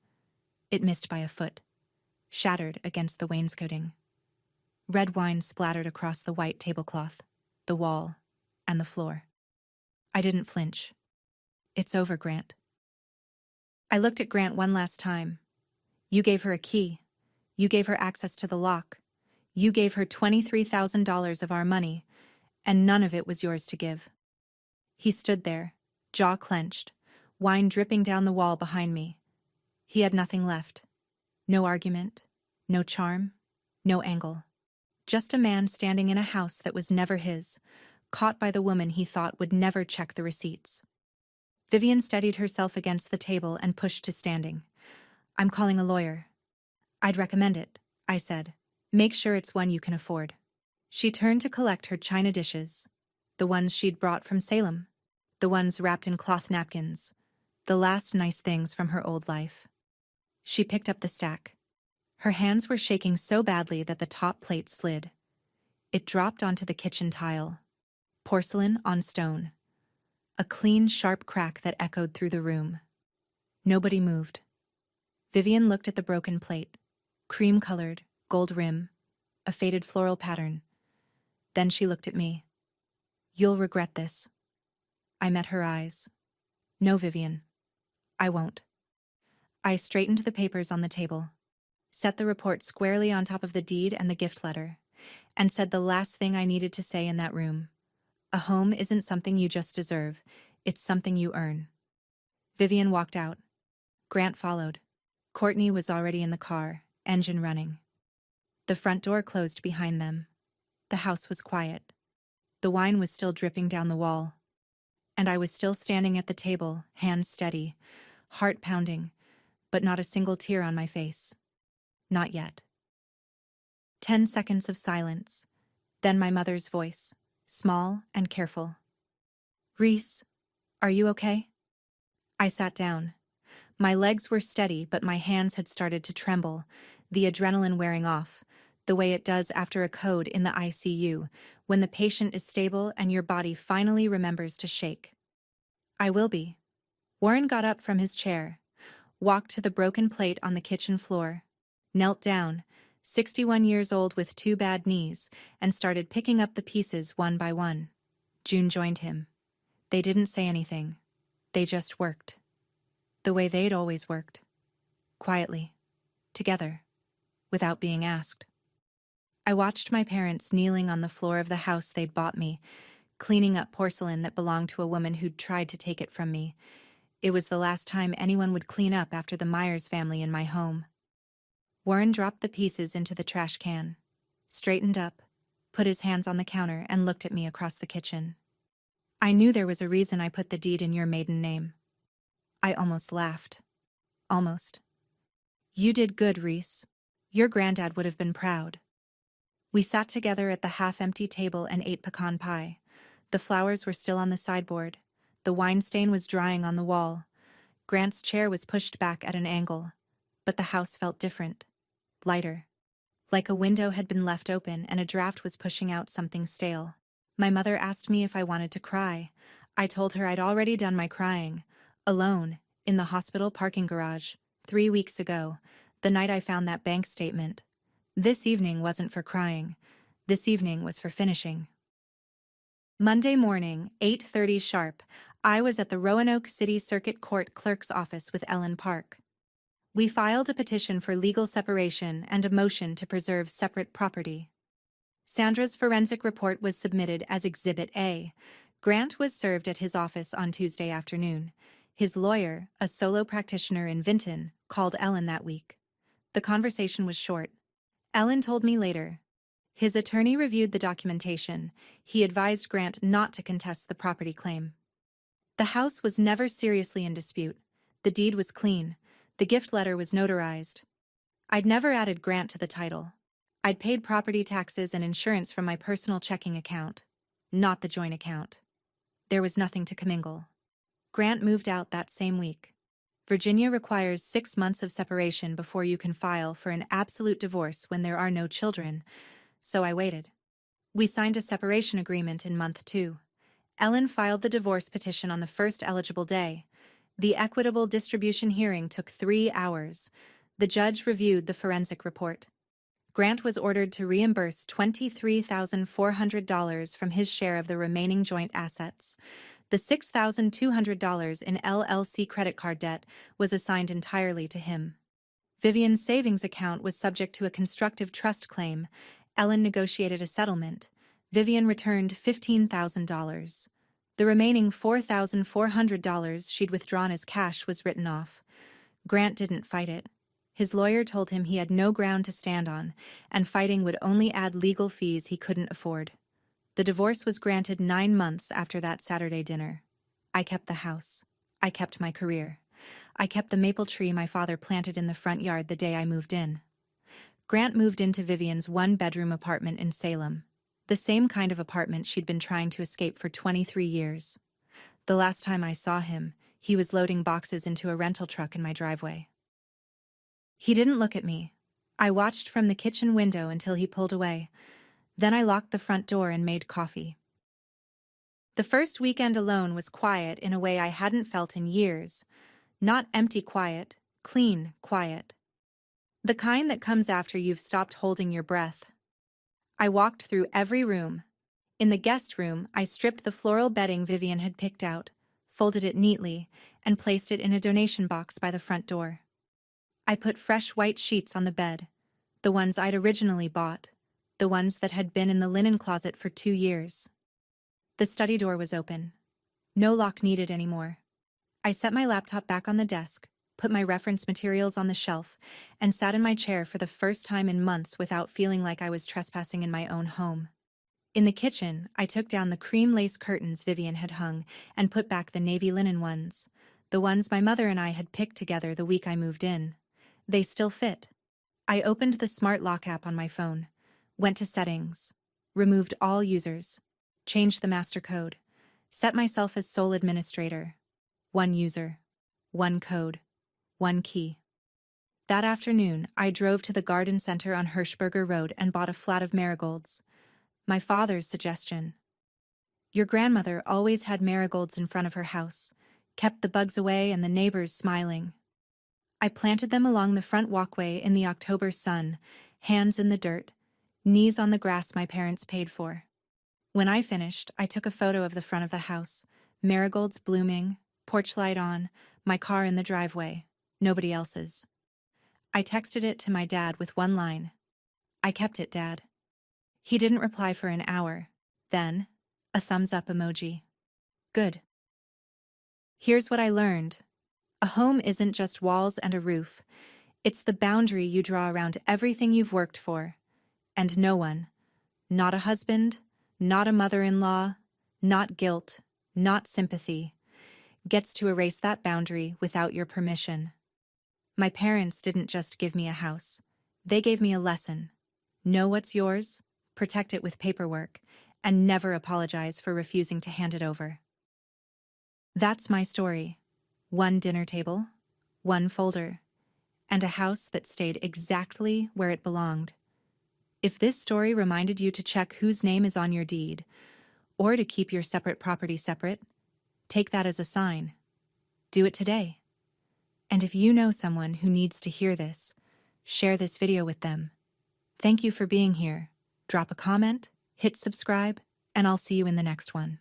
It missed by a foot, shattered against the wainscoting. Red wine splattered across the white tablecloth, the wall, and the floor. I didn't flinch. It's over, Grant. I looked at Grant one last time. You gave her a key. You gave her access to the lock. You gave her $23,000 of our money, and none of it was yours to give. He stood there, jaw clenched, wine dripping down the wall behind me. He had nothing left. No argument, no charm, no angle. Just a man standing in a house that was never his, caught by the woman he thought would never check the receipts. Vivian steadied herself against the table and pushed to standing. I'm calling a lawyer. I'd recommend it, I said. Make sure it's one you can afford. She turned to collect her china dishes, the ones she'd brought from Salem, the ones wrapped in cloth napkins, the last nice things from her old life. She picked up the stack. Her hands were shaking so badly that the top plate slid. It dropped onto the kitchen tile. Porcelain on stone. A clean, sharp crack that echoed through the room. Nobody moved. Vivian looked at the broken plate. Cream-colored, gold rim, a faded floral pattern. Then she looked at me. You'll regret this. I met her eyes. No, Vivian. I won't. I straightened the papers on the table, set the report squarely on top of the deed and the gift letter, and said the last thing I needed to say in that room. A home isn't something you just deserve, it's something you earn. Vivian walked out. Grant followed. Courtney was already in the car, engine running. The front door closed behind them. The house was quiet. The wine was still dripping down the wall. And I was still standing at the table, hands steady, heart pounding, but not a single tear on my face. Not yet. 10 seconds of silence. Then my mother's voice, small and careful. Reese, are you okay? I sat down. My legs were steady, but my hands had started to tremble, the adrenaline wearing off, the way it does after a code in the ICU, when the patient is stable and your body finally remembers to shake. I will be. Warren got up from his chair, walked to the broken plate on the kitchen floor, knelt down, 61 years old with 2 bad knees, and started picking up the pieces one by one. June joined him. They didn't say anything. They just worked. The way they'd always worked. quietly, together, without being asked. I watched my parents kneeling on the floor of the house they'd bought me, cleaning up porcelain that belonged to a woman who'd tried to take it from me. It was the last time anyone would clean up after the Myers family in my home. Warren dropped the pieces into the trash can, straightened up, put his hands on the counter, and looked at me across the kitchen. I knew there was a reason I put the deed in your maiden name. I almost laughed. Almost. You did good, Reese. Your granddad would have been proud. We sat together at the half-empty table and ate pecan pie. The flowers were still on the sideboard. The wine stain was drying on the wall. Grant's chair was pushed back at an angle. But the house felt different. Lighter. Like a window had been left open and a draft was pushing out something stale. My mother asked me if I wanted to cry. I told her I'd already done my crying. Alone, in the hospital parking garage, 3 weeks ago, the night I found that bank statement. This evening wasn't for crying. This evening was for finishing. Monday morning, 8:30 sharp, I was at the Roanoke City Circuit Court clerk's office with Ellen Park. We filed a petition for legal separation and a motion to preserve separate property. Sandra's forensic report was submitted as Exhibit A. Grant was served at his office on Tuesday afternoon. His lawyer, a solo practitioner in Vinton, called Ellen that week. The conversation was short. Ellen told me later. His attorney reviewed the documentation. He advised Grant not to contest the property claim. The house was never seriously in dispute. The deed was clean. The gift letter was notarized. I'd never added Grant to the title. I'd paid property taxes and insurance from my personal checking account, not the joint account. There was nothing to commingle. Grant moved out that same week. Virginia requires 6 months of separation before you can file for an absolute divorce when there are no children, so I waited. We signed a separation agreement in month 2. Ellen filed the divorce petition on the first eligible day. The equitable distribution hearing took 3 hours. The judge reviewed the forensic report. Grant was ordered to reimburse $23,400 from his share of the remaining joint assets. The $6,200 in LLC credit card debt was assigned entirely to him. Vivian's savings account was subject to a constructive trust claim. Ellen negotiated a settlement. Vivian returned $15,000. The remaining $4,400 she'd withdrawn as cash was written off. Grant didn't fight it. His lawyer told him he had no ground to stand on, and fighting would only add legal fees he couldn't afford. The divorce was granted 9 months after that Saturday dinner. I kept the house. I kept my career. I kept the maple tree my father planted in the front yard the day I moved in. Grant moved into Vivian's 1-bedroom apartment in Salem, the same kind of apartment she'd been trying to escape for 23 years. The last time I saw him, he was loading boxes into a rental truck in my driveway. He didn't look at me. I watched from the kitchen window until he pulled away. Then I locked the front door and made coffee. The first weekend alone was quiet in a way I hadn't felt in years. Not empty quiet, clean quiet. The kind that comes after you've stopped holding your breath. I walked through every room. In the guest room, I stripped the floral bedding Vivian had picked out, folded it neatly, and placed it in a donation box by the front door. I put fresh white sheets on the bed, the ones I'd originally bought, the ones that had been in the linen closet for 2 years. The study door was open. No lock needed anymore. I set my laptop back on the desk, put my reference materials on the shelf, and sat in my chair for the first time in months without feeling like I was trespassing in my own home. In the kitchen, I took down the cream lace curtains Vivian had hung and put back the navy linen ones, the ones my mother and I had picked together the week I moved in. They still fit. I opened the smart lock app on my phone, went to settings, removed all users, changed the master code, set myself as sole administrator. 1 user, 1 code, 1 key. That afternoon, I drove to the garden center on Hirschberger Road and bought a flat of marigolds. My father's suggestion. Your grandmother always had marigolds in front of her house, kept the bugs away and the neighbors smiling. I planted them along the front walkway in the October sun, hands in the dirt, knees on the grass my parents paid for. When I finished, I took a photo of the front of the house, marigolds blooming, porch light on, my car in the driveway, nobody else's. I texted it to my dad with one line. I kept it, Dad. He didn't reply for an hour. Then, a thumbs up emoji. Good. Here's what I learned. A home isn't just walls and a roof. It's the boundary you draw around everything you've worked for. And no one, not a husband, not a mother-in-law, not guilt, not sympathy, gets to erase that boundary without your permission. My parents didn't just give me a house. They gave me a lesson. Know what's yours, protect it with paperwork, and never apologize for refusing to hand it over. That's my story. One dinner table, one folder, and a house that stayed exactly where it belonged. If this story reminded you to check whose name is on your deed, or to keep your separate property separate, take that as a sign. Do it today. And if you know someone who needs to hear this, share this video with them. Thank you for being here. Drop a comment, hit subscribe, and I'll see you in the next one.